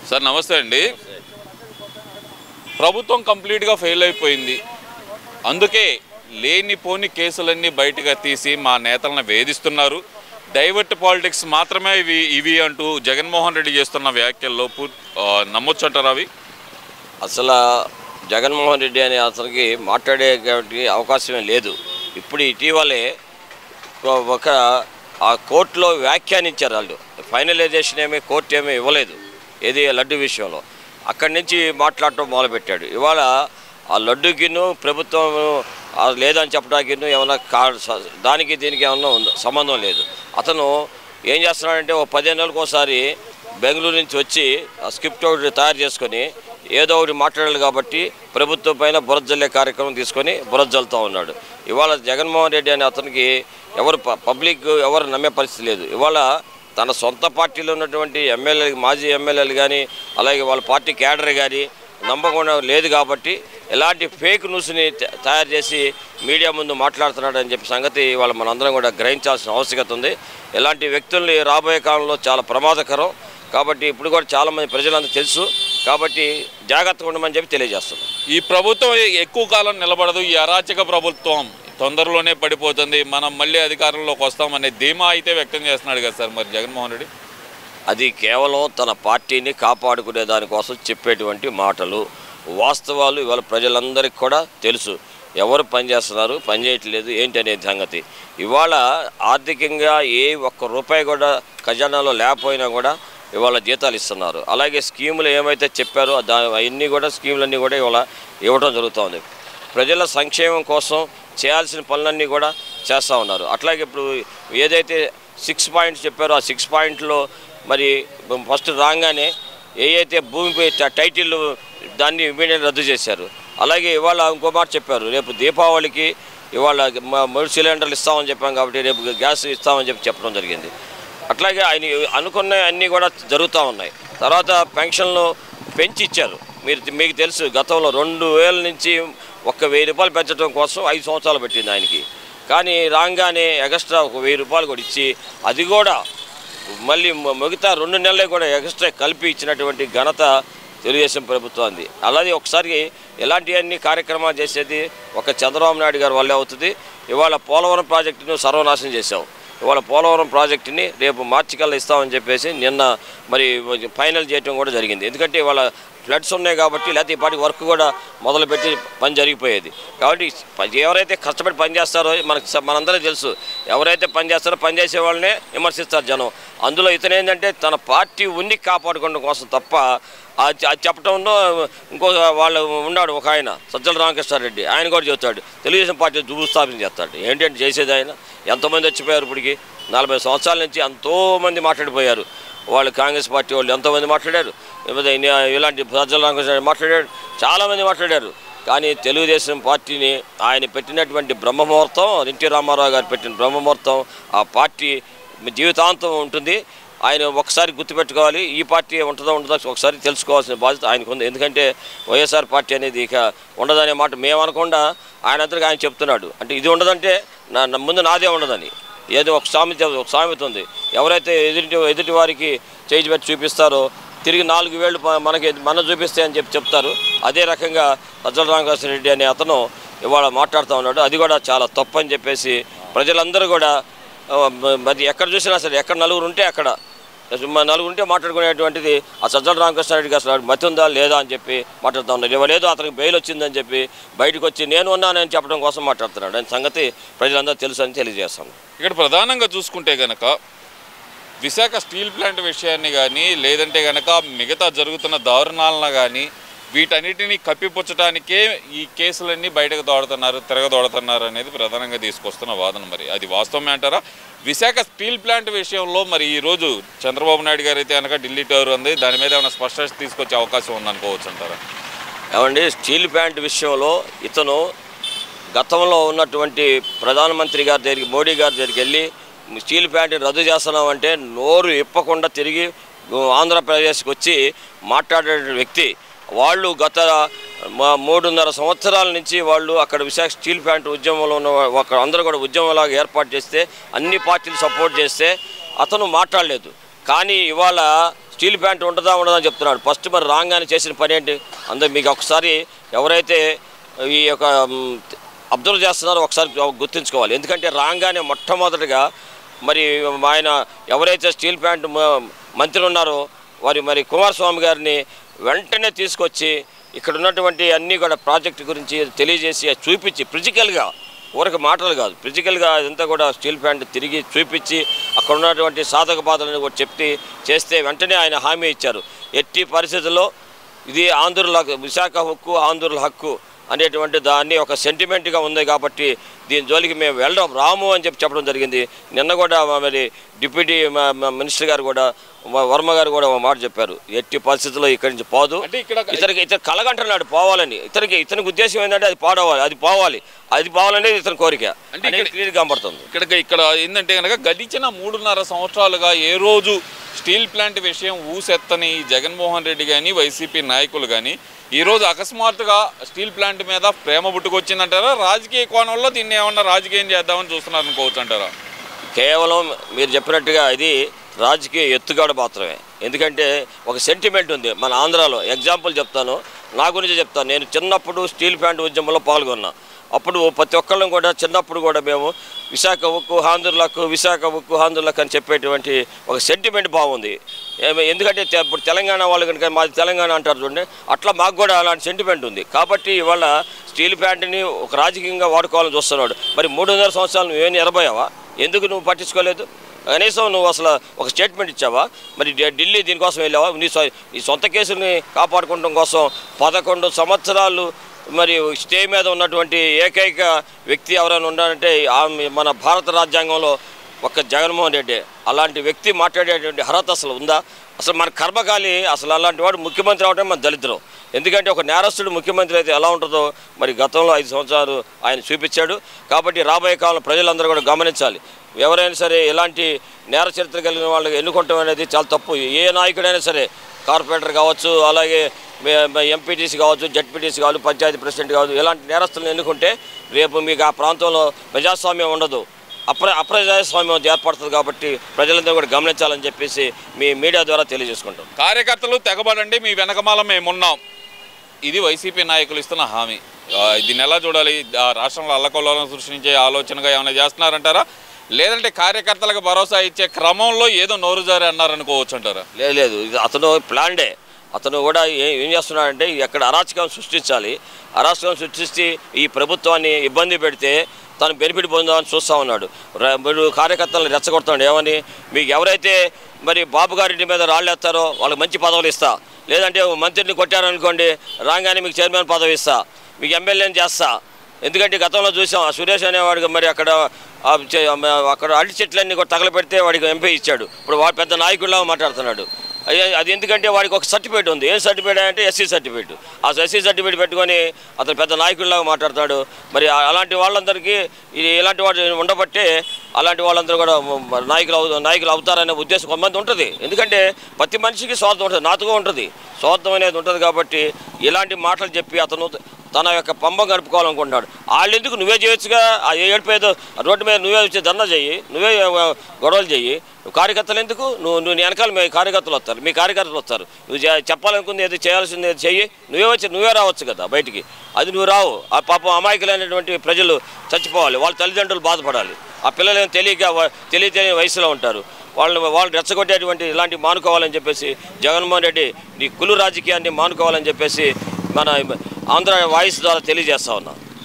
Sir నమస్తే అండి. ప్రభుత్వం కంప్లీట్గా ఫెయిల్ అయిపోయింది. అందుకే లేనిపోని కేసులన్నీ బయటగా తీసి మా నేతలను వేధిస్తున్నారు. డైవర్ట్ పాలిటిక్స్ మాత్రమే ఇవి అంటూ జగన్మోహన్ రెడ్డి చేస్తున్న వ్యాఖ్యల్లో నమ్మొచ్చు అంటారు. అవి అసలు జగన్మోహన్ రెడ్డి అనే అతనికి మాట్లాడే అవకాశమే లేదు. ఇప్పుడు ఇటీవలే ఒక ఆ కోర్టులో వ్యాఖ్యానించారు. వాళ్ళు ఫైనలైజేషన్ కోర్టు ఏమీ ఇవ్వలేదు ఏది లడ్డు విషయంలో. అక్కడి నుంచి మాట్లాడటం మొదలుపెట్టాడు. ఇవాళ ఆ లడ్డుకిను ప్రభుత్వం లేదని చెప్పడానికి ఏమన్నా దానికి దీనికి ఏమన్నా సంబంధం లేదు. అతను ఏం చేస్తున్నాడంటే 15 నెలలకు ఒకసారి బెంగళూరు నుంచి వచ్చి ఆ స్క్రిప్ట్ ఒకటి తయారు చేసుకొని ఏదో ఒకటి మాట్లాడాలి కాబట్టి ప్రభుత్వం పైన బురజల్లే కార్యక్రమం తీసుకొని బురజల్లుతూ ఉన్నాడు. ఇవాళ జగన్మోహన్ రెడ్డి అనే అతనికి పబ్లిక్ ఎవరు నమ్మే పరిస్థితి లేదు. ఇవాళ తన సొంత పార్టీలో ఉన్నటువంటి ఎమ్మెల్యేలు, మాజీ ఎమ్మెల్యేలు కానీ అలాగే వాళ్ళ పార్టీ క్యాడర్ కానీ నమ్మకం లేదు కాబట్టి ఎలాంటి ఫేక్ న్యూస్ని తయారు చేసి మీడియా ముందు మాట్లాడుతున్నాడని చెప్పి సంగతి ఇవాళ మనందరం కూడా గ్రహించాల్సిన ఆవశ్యకత ఉంది. ఇలాంటి వ్యక్తుల్ని రాబోయే కాలంలో చాలా ప్రమాదకరం కాబట్టి ఇప్పుడు కూడా చాలామంది ప్రజలందరూ తెలుసు కాబట్టి జాగ్రత్తగా ఉండమని చెప్పి తెలియజేస్తున్నాం. ఈ ప్రభుత్వం ఎక్కువ కాలం నిలబడదు. ఈ అరాచక ప్రభుత్వం తొందరలోనే పడిపోతుంది. మనం మళ్ళీ అధికారంలోకి వస్తామనే ధీమా అయితే వ్యక్తం చేస్తున్నాడు కదా సార్ మరి జగన్మోహన్ రెడ్డి. అది కేవలం తన పార్టీని కాపాడుకునే దానికోసం చెప్పేటువంటి మాటలు. వాస్తవాలు ఇవాళ ప్రజలందరికీ కూడా తెలుసు. ఎవరు పనిచేస్తున్నారు, పనిచేయట్లేదు ఏంటి అనే సంగతి. ఇవాళ ఆర్థికంగా ఏ ఒక్క రూపాయి కూడా ఖజానాలో లేకపోయినా కూడా ఇవాళ జీతాలు ఇస్తున్నారు. అలాగే స్కీములు ఏమైతే చెప్పారో అవన్నీ కూడా స్కీములన్నీ కూడా ఇవాళ ఇవ్వడం జరుగుతుంది. ప్రజల సంక్షేమం కోసం చేయాల్సిన పనులన్నీ కూడా చేస్తూ ఉన్నారు. అట్లాగే ఇప్పుడు ఏదైతే 6 పాయింట్స్ చెప్పారో ఆ 6 పాయింట్లో మరి ఫస్ట్ రాగానే ఏదైతే భూమిపై టైటిల్ దాన్ని ఇమీడియట్ రద్దు చేశారు. అలాగే ఇవాళ ఇంకో మాట చెప్పారు, రేపు దీపావళికి ఇవాళ 3 సిలిండర్లు ఇస్తామని చెప్పాం కాబట్టి రేపు గ్యాస్ ఇస్తామని చెప్పడం జరిగింది. అట్లాగే ఆయన అనుకున్న అన్నీ కూడా జరుగుతూ ఉన్నాయి. తర్వాత పెన్షన్లు పెంచి ఇచ్చారు. మీకు తెలుసు గతంలో 2000 నుంచి 1000 రూపాయలు పెంచడం కోసం 5 సంవత్సరాలు పెట్టింది ఆయనకి. కానీ రాగానే ఎక్స్ట్రా 1000 రూపాయలు కూడా ఇచ్చి అది కూడా మళ్ళీ మిగతా 2 నెలలే కూడా ఎక్స్ట్రా కలిపి ఇచ్చినటువంటి ఘనత తెలుగుదేశం ప్రభుత్వాన్ని. అలాగే ఒకసారి ఎలాంటివన్నీ కార్యక్రమాలు చేసేది ఒక చంద్రబాబు నాయుడు గారి వల్లే అవుతుంది. ఇవాళ పోలవరం ప్రాజెక్టును సర్వనాశనం చేశాం. ఇవాళ పోలవరం ప్రాజెక్టుని రేపు మార్చి కల్లా ఇస్తామని చెప్పేసి నిన్న మరి ఫైనల్ చేయడం కూడా జరిగింది. ఎందుకంటే ఇవాళ ఫ్లడ్స్ ఉన్నాయి కాబట్టి లేకపోతే ఇప్పటికి వర్క్ కూడా మొదలుపెట్టి పని జరిగిపోయేది. కాబట్టి ఎవరైతే కష్టపడి పనిచేస్తారో మనందరూ తెలుసు. ఎవరైతే పనిచేస్తారో పనిచేసే వాళ్ళనే విమర్శిస్తారు జనం. అందులో ఇతను ఏంటంటే తన పార్టీ ఉన్ని కాపాడుకోవడం కోసం తప్ప అది చెప్పడంలో ఇంకో వాళ్ళు ఉన్నాడు ఒక ఆయన సజ్జల రామకృష్ణారెడ్డి, ఆయన కూడా చెబుతాడు తెలుగుదేశం పార్టీ భూస్థాపన చేస్తాడు. ఏంటంటే చేసేది ఆయన. ఎంతోమంది వచ్చిపోయారు ఇప్పటికి 40 సంవత్సరాల నుంచి ఎంతోమంది మాట్లాడిపోయారు. వాళ్ళు కాంగ్రెస్ పార్టీ వాళ్ళు ఎంతోమంది మాట్లాడారు, ఇలాంటి సజ్జల రామకృష్ణారెడ్డి మాట్లాడారు, చాలామంది మాట్లాడారు. కానీ తెలుగుదేశం పార్టీని ఆయన పెట్టినటువంటి బ్రహ్మముహూర్తం, ఎన్టీ రామారావు గారు పెట్టిన బ్రహ్మముహూర్తం ఆ పార్టీ జీవితాంతం ఉంటుంది. ఆయన ఒకసారి గుర్తుపెట్టుకోవాలి. ఈ పార్టీ ఉంటుందో ఒకసారి తెలుసుకోవాల్సిన బాధ్యత ఆయనకు ఉంది. ఎందుకంటే వైఎస్ఆర్ పార్టీ అనేది ఇక ఉండదనే మాట మేము అనకుండా ఆయన అంతగా ఆయన చెప్తున్నాడు. అంటే ఇది ఉండదంటే ముందు నాదే ఉండదని. ఏదో ఒక సామెత ఉంది, ఎవరైతే ఎదుటి వారికి చేయి పెట్టి చూపిస్తారో తిరిగి 4 వేళ్ళు మనం చూపిస్తే అని చెప్తారు. అదే రకంగా సజ్జల రామకృష్ణారెడ్డి అనే అతను ఇవాళ మాట్లాడుతూ ఉన్నాడు. అది కూడా చాలా తప్పు అని చెప్పేసి ప్రజలందరూ కూడా మరి ఎక్కడ చూసినా సరే ఎక్కడ నలుగురు ఉంటే అక్కడ మాట్లాడుకునేటువంటిది ఆ సజ్జల రామకృష్ణారెడ్డికి అసలు మతి ఉందా లేదా అని చెప్పి మాట్లాడుతూ ఉన్నారు. ఇవ్వలేదు అతనికి బెయిల్ వచ్చిందని చెప్పి బయటకు వచ్చి నేను ఉన్నానని చెప్పడం కోసం మాట్లాడుతున్నాడు. ఆయన సంగతి ప్రజలందరూ తెలుసు అని తెలియజేస్తాను. ఇక్కడ ప్రధానంగా చూసుకుంటే కనుక విశాఖ స్టీల్ ప్లాంట్ విషయాన్ని కానీ లేదంటే కనుక మిగతా జరుగుతున్న దారుణాలను కానీ వీటన్నిటిని కప్పిపుచ్చడానికే ఈ కేసులన్నీ బయటకు తిరగదోడుతున్నారు అనేది ప్రధానంగా తీసుకొస్తున్న వాదన. మరి అది వాస్తవమే అంటారా? విశాఖ స్టీల్ ప్లాంట్ విషయంలో మరి ఈరోజు చంద్రబాబు నాయుడు గారు అయితే కనుక ఢిల్లీ టూర్ ఉంది, దాని మీద ఏమైనా స్పష్టత తీసుకొచ్చే అవకాశం ఉందనుకోవచ్చు అంటారా? ఏమండి, స్టీల్ ప్లాంట్ విషయంలో ఇతను గతంలో ఉన్నటువంటి ప్రధానమంత్రి గారి దగ్గరికి, మోడీ గారి దగ్గరికి వెళ్ళి స్టీల్ ప్లాంట్ని రద్దు చేస్తున్నామంటే నోరు ఇప్పకుండా తిరిగి ఆంధ్రప్రదేశ్కి వచ్చి మాట్లాడే వ్యక్తి. వాళ్ళు గత 3.5 సంవత్సరాల నుంచి వాళ్ళు అక్కడ విశాఖ స్టీల్ ప్లాంట్ ఉద్యమంలో ఉన్న అందరూ కూడా ఉద్యమంలాగా ఏర్పాటు చేస్తే అన్ని పార్టీలు సపోర్ట్ చేస్తే అతను మాట్లాడలేదు. కానీ ఇవాళ స్టీల్ ప్లాంట్ ఉండదా అని చెప్తున్నాడు. ఫస్ట్ మరి రాగానే చేసిన పని ఏంటి? అందరూ మీకు ఒకసారి ఎవరైతే ఈ యొక్క అబ్జర్వ్ చేస్తున్నారో ఒకసారి గుర్తుంచుకోవాలి. ఎందుకంటే రాగానే మొట్టమొదటిగా మరి ఆయన ఎవరైతే స్టీల్ ప్లాంట్ మంత్రులు ఉన్నారో మరి కుమారస్వామి గారిని వెంటనే తీసుకొచ్చి ఇక్కడ ఉన్నటువంటి అన్నీ కూడా ప్రాజెక్టు గురించి తెలియజేసి చూపించి ఫిజికల్గా, ఊరికి మాటలు కాదు, ఫిజికల్గా ఇదంతా కూడా స్టీల్ ప్లాంట్ తిరిగి చూపించి అక్కడ ఉన్నటువంటి సాధక బాధలను కూడా చేస్తే వెంటనే ఆయన హామీ ఇచ్చారు. ఎట్టి పరిస్థితుల్లో ఇది ఆంధ్రుల విశాఖ హక్కు, ఆంధ్రుల హక్కు అనేటువంటి దాన్ని ఒక సెంటిమెంట్గా ఉంది కాబట్టి దీని జోలికి మేము రాము అని చెప్పడం జరిగింది. నిన్న కూడా మరి డిప్యూటీ మినిస్టర్ గారు కూడా వర్మ గారు కూడా ఒక మాట చెప్పారు, ఎట్టి పరిస్థితుల్లో ఇక్కడి నుంచి పోదు. ఇతను కలగంటున్నాడు పోవాలని. ఇతనికి ఉద్దేశం ఏంటంటే అది పోవాలనేది ఇతని కోరిక అంటే క్లియర్గా కనబడుతుంది. ఇక్కడ ఏంటంటే కనుక గడిచిన 3.5 సంవత్సరాలుగా ఏ రోజు స్టీల్ ప్లాంట్ విషయం ఊసెత్తని జగన్మోహన్ రెడ్డి కానీ వైసీపీ నాయకులు కానీ ఈరోజు అకస్మాత్తుగా స్టీల్ ప్లాంట్ మీద ప్రేమ పుట్టుకొచ్చిందంటారా? రాజకీయ కోణంలో దీన్ని ఏమన్నా రాజకీయం చేద్దామని చూస్తున్నారు అనుకోవచ్చు అంటారా? కేవలం మీరు చెప్పినట్టుగా ఇది రాజకీయ ఎత్తుగడ మాత్రమే. ఎందుకంటే ఒక సెంటిమెంట్ ఉంది మన ఆంధ్రాలో. ఎగ్జాంపుల్ చెప్తాను, నా గురించి చెప్తాను. నేను చిన్నప్పుడు స్టీల్ ప్లాంట్ ఉద్యమంలో పాల్గొన్నా. అప్పుడు ప్రతి ఒక్కళ్ళం కూడా చిన్నప్పుడు కూడా మేము విశాఖ ఉక్కు ఆంధ్రులకు, విశాఖ ఉక్కు ఆంధ్రులకు అని చెప్పేటువంటి ఒక సెంటిమెంట్ బాగుంది. ఎందుకంటే ఇప్పుడు తెలంగాణ వాళ్ళు కనుక మాది తెలంగాణ అంటారు చూడండి, అట్లా మాకు కూడా అలాంటి సెంటిమెంట్ ఉంది. కాబట్టి ఇవాళ స్టీల్ ప్లాంట్ని ఒక రాజకీయంగా వాడుకోవాలని చూస్తున్నాడు. మరి 3.5 సంవత్సరాలు నువ్వేం ఎరబోయావా? ఎందుకు నువ్వు పట్టించుకోలేదు? కనీసం నువ్వు అసలు ఒక స్టేట్మెంట్ ఇచ్చావా? మరి ఢిల్లీ దీనికోసం వెళ్ళావా? ఈ సొంత కేసుల్ని కాపాడుకోవడం కోసం 11 సంవత్సరాలు మరి స్టే మీద ఉన్నటువంటి ఏకైక వ్యక్తి ఎవరైనా ఉన్నారంటే మన భారత రాజ్యాంగంలో ఒక్క జగన్మోహన్ రెడ్డి. అలాంటి వ్యక్తి మాట్లాడేటువంటి అర్హత అసలు ఉందా? అసలు మన కర్మకాలి. అసలు అలాంటి వాడు ముఖ్యమంత్రి అవడం మన దళిద్రం. ఎందుకంటే ఒక నేరస్తుడు ముఖ్యమంత్రి అయితే ఎలా ఉంటుందో మరి గతంలో 5 సంవత్సరాలు ఆయన చూపించాడు. కాబట్టి రాబోయే కాలంలో ప్రజలందరూ కూడా గమనించాలి. ఎవరైనా సరే ఇలాంటి నేర చరిత్ర కలిగిన వాళ్ళకి ఎన్నుకోవటం అనేది చాలా తప్పు. ఏ నాయకుడైనా సరే, కార్పొరేటర్ కావచ్చు, అలాగే ఎంపీటీసీ కావచ్చు, జడ్పీటీసీ కావచ్చు, పంచాయతీ ప్రెసిడెంట్ కావచ్చు, ఇలాంటి నేరస్తులను ఎన్నుకుంటే రేపు మీకు ఆ ప్రాంతంలో ప్రజాస్వామ్యం ఉండదు, అప్రజాస్వామ్యం ఏర్పడుతుంది. కాబట్టి ప్రజలందరూ కూడా గమనించాలని చెప్పేసి మీ మీడియా ద్వారా తెలియజేసుకుంటాం. కార్యకర్తలు తెగబడండి, మీ వెనకమాల మేమున్నాం, ఇది వైసీపీ నాయకులు ఇస్తున్న హామీ. దీన్ని ఎలా చూడాలి? రాష్ట్రంలో అల్లకొల్లాలను సృష్టించే ఆలోచనగా ఏమైనా చేస్తున్నారంటారా? లేదంటే కార్యకర్తలకు భరోసా ఇచ్చే క్రమంలో ఏదో నోరు జారి అన్నారనుకోవచ్చు అంటారా? లేదు, అతను ప్లాన్డే. అతను కూడా ఏం చేస్తున్నాడంటే ఎక్కడ అరాచకం సృష్టించాలి, అరాచకం సృష్టించి ఈ ప్రభుత్వాన్ని ఇబ్బంది పెడితే తను బెనిఫిట్ పొందామని చూస్తూ ఉన్నాడు. మీరు కార్యకర్తలను రెచ్చగొడుతున్నాడు. ఏమని? మీకు ఎవరైతే మరి బాబు గారింటి మీద రాళ్ళేస్తారో వాళ్ళకి మంచి పదవులు ఇస్తా, లేదంటే మంత్రిని కొట్టారనుకోండి రాగానే మీకు చైర్మన్ పదవి ఇస్తా, మీకు ఎమ్మెల్యేని చేస్తా. ఎందుకంటే గతంలో చూసాం ఆ సురేష్ అనేవాడికి మరి అక్కడ అరటి చెట్లన్నీ కూడా తగలపెడితే వాడికి ఎంపీ ఇచ్చాడు. ఇప్పుడు వాడు పెద్ద నాయకుడిలాగా మాట్లాడుతున్నాడు. అది ఎందుకంటే వాడికి ఒక సర్టిఫికేట్ ఉంది. ఏం సర్టిఫికేట్ అంటే ఎస్సీ సర్టిఫికేట్. ఆ ఎస్సీ సర్టిఫికేట్ పెట్టుకొని అతను పెద్ద నాయకుడిలాగా మాట్లాడతాడు. మరి అలాంటి వాళ్ళందరికీ ఇలాంటి వాడు ఉండబట్టే అలాంటి వాళ్ళందరూ కూడా నాయకులు అవుతారనే ఉద్దేశం కొంతమంది ఉంటుంది. ఎందుకంటే ప్రతి మనిషికి స్వార్థం ఉంటుంది, నాతుగా ఉంటుంది, స్వార్థం అనేది ఉంటుంది. కాబట్టి ఇలాంటి మాటలు చెప్పి అతను తన యొక్క పంబం గడుపుకోవాలనుకుంటున్నాడు. వాళ్ళు ఎందుకు? నువ్వే చేయొచ్చుగా. ఆ ఏడిపోయేదో రోడ్డు మీద నువ్వే వచ్చి ధర్నా చెయ్యి, నువ్వే గొడవలు చెయ్యి. కార్యకర్తలు ఎందుకు? నువ్వు వెనకాల మీ కార్యకర్తలు వస్తారు, మీ కార్యకర్తలు వస్తారు. నువ్వు చెప్పాలనుకుంది ఏది, చేయాల్సింది ఏది చెయ్యి. నువ్వే రావచ్చు కదా బయటికి. అది నువ్వు రావు. ఆ పాపం అమాయకులైనటువంటి ప్రజలు చచ్చిపోవాలి, వాళ్ళ తల్లిదండ్రులు బాధపడాలి. ఆ పిల్లలు తెలియని వయసులో ఉంటారు. వాళ్ళు రెచ్చగొట్టేటువంటి ఇలాంటి మానుకోవాలని చెప్పేసి జగన్మోహన్ రెడ్డి ఈ కులు రాజకీయాన్ని మానుకోవాలని చెప్పేసి మన ఆంధ్ర వాయిస్ ద్వారా తెలియజేస్తా ఉన్నాం.